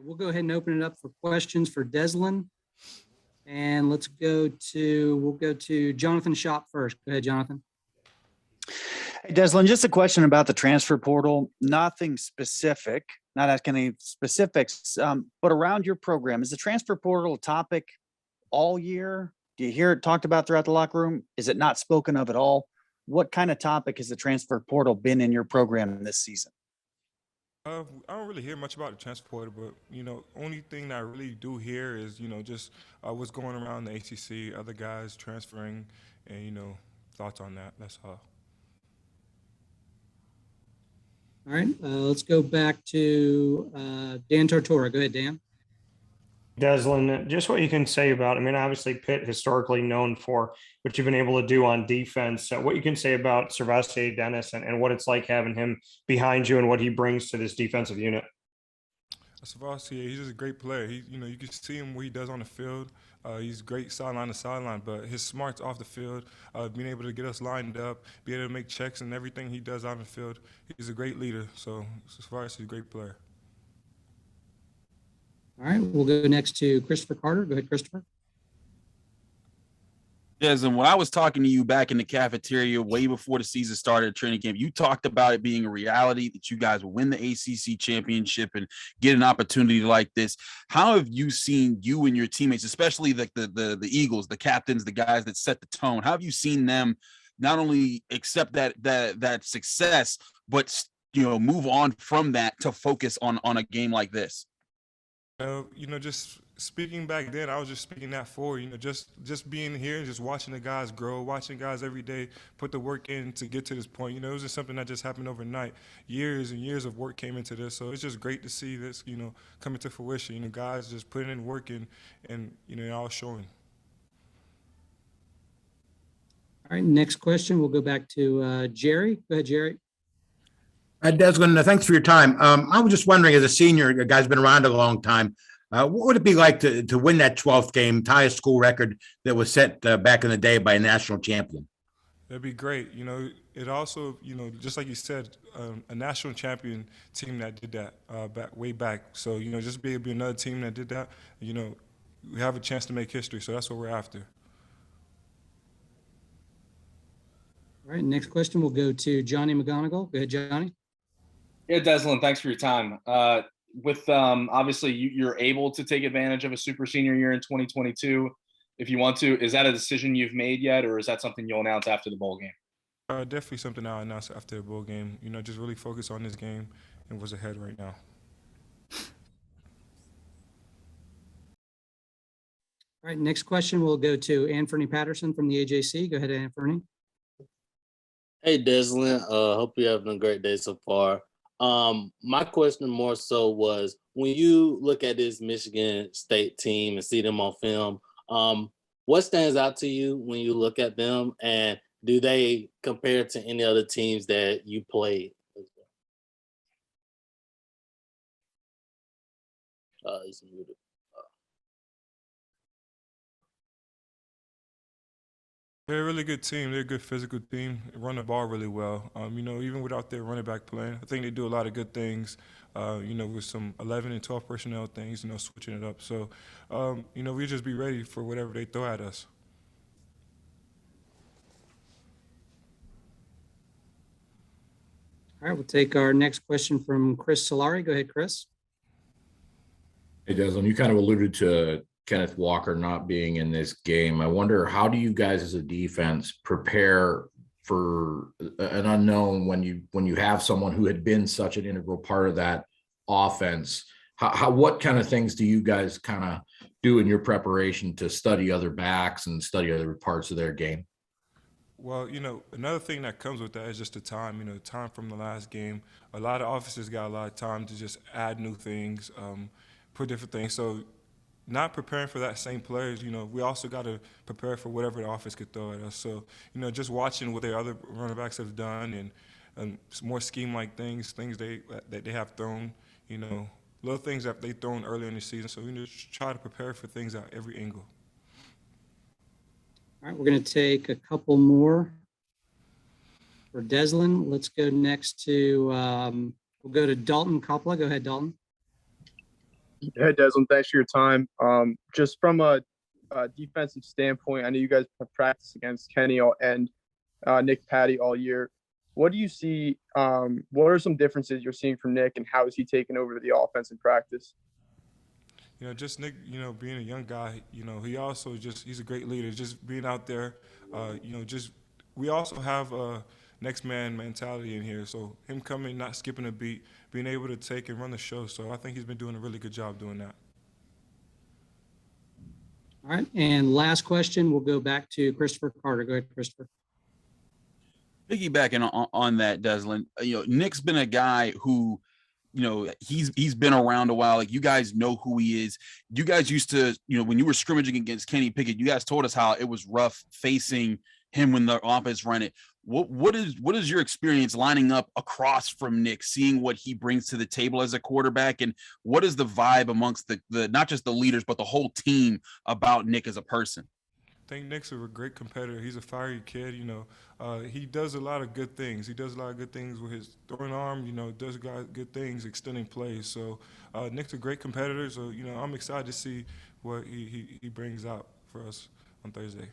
We'll go ahead and open it up for questions for Deslin. And we'll go to Jonathan Shop first. Go ahead, Jonathan. Hey, Deslin, just a question about the transfer portal. Nothing specific, not asking any specifics, but around your program, is the transfer portal a topic all year? Do you hear it talked about throughout the locker room? Is it not spoken of at all? What kind of topic has the transfer portal been in your program this season? I don't really hear much about the transfer portal, but only thing that I really do hear is just what's going around the ACC, other guys transferring, and thoughts on that. That's all. All right, let's go back to Dan Tortora. Go ahead, Dan. Deslin, just what you can say about, obviously Pitt historically known for what you've been able to do on defense. What you can say about Servastier Dennis and what it's like having him behind you and what he brings to this defensive unit. Servastier, he's just a great player. You can see him what he does on the field. He's great sideline to sideline, but his smarts off the field, being able to get us lined up, be able to make checks and everything he does on the field. He's a great leader. So Servastier is a great player. All right, we'll go next to Christopher Carter. Go ahead, Christopher. Yes, and when I was talking to you back in the cafeteria way before the season started at training camp, you talked about it being a reality that you guys will win the ACC championship and get an opportunity like this. How have you seen you and your teammates, especially the Eagles, the captains, the guys that set the tone? How have you seen them not only accept that success, but move on from that to focus on a game like this? Just speaking back then, I was just speaking that forward. Just being here and just watching the guys grow, watching guys every day put the work in to get to this point. It was just something that just happened overnight. Years and years of work came into this, so it's just great to see this, coming to fruition. Guys just putting in work and all showing. All right, next question. We'll go back to Jerry. Go ahead, Jerry. Deslin, thanks for your time. I was just wondering, as a senior, a guy's been around a long time, what would it be like to win that 12th game, tie a school record that was set back in the day by a national champion? That'd be great. It also, just like you said, a national champion team that did that way back. So, just be able to be another team that did that, we have a chance to make history. So that's what we're after. All right, next question will go to Johnny McGonigal. Go ahead, Johnny. Yeah, Deslin, thanks for your time. With obviously you're able to take advantage of a super senior year in 2022 if you want to. Is that a decision you've made yet, or is that something you'll announce after the bowl game? Definitely something I'll announce after the bowl game. Just really focus on this game and what's ahead right now. All right, next question will go to Anthony Patterson from the AJC. Go ahead, Anthony. Hey, Deslin. Hope you're having a great day so far. My question more so was, when you look at this Michigan State team and see them on film, what stands out to you when you look at them, and do they compare to any other teams that you played? He's muted. They're a really good team. They're a good physical team. They run the ball really well. Even without their running back playing, I think they do a lot of good things, with some 11 and 12 personnel things, switching it up. So, we just be ready for whatever they throw at us. All right, we'll take our next question from Chris Solari. Go ahead, Chris. Hey, Deslin, you kind of alluded to Kenneth Walker not being in this game. I wonder, how do you guys as a defense prepare for an unknown when you have someone who had been such an integral part of that offense? What kind of things do you guys kind of do in your preparation to study other backs and study other parts of their game? Well, another thing that comes with that is just the time, time from the last game. A lot of officers got a lot of time to just add new things, put different things. So not preparing for that same players, we also got to prepare for whatever the offense could throw at us. So, just watching what their other running backs have done and more scheme-like things that they have thrown, little things that they've thrown earlier in the season. So we just try to prepare for things at every angle. All right, we're going to take a couple more for Deslin. Let's go next to, we'll go to Dalton Coppola. Go ahead, Dalton. Hey, Deslin, thanks for your time. Just from a defensive standpoint, I know you guys have practiced against Kenny and Nick Patty all year. What do you see? What are some differences you're seeing from Nick, and how is he taking over the offense in practice? You know, just Nick, you know, being a young guy, you know, he also he's a great leader. Just being out there, you know, we also have a next man mentality in here. So him coming, not skipping a beat, being able to take and run the show. So I think he's been doing a really good job doing that. All right, and last question, we'll go back to Christopher Carter. Go ahead, Christopher. Piggybacking on that, Deslin, you know, Nick's been a guy who, you know, he's been around a while. Like, you guys know who he is. You guys used to, you know, when you were scrimmaging against Kenny Pickett, you guys told us how it was rough facing him when the offense ran it. What is your experience lining up across from Nick, seeing what he brings to the table as a quarterback, and what is the vibe amongst the not just the leaders but the whole team about Nick as a person? I think Nick's a great competitor. He's a fiery kid. You know, he does a lot of good things. He does a lot of good things with his throwing arm. You know, does good things extending plays. So Nick's a great competitor. So you know, I'm excited to see what he brings out for us on Thursday.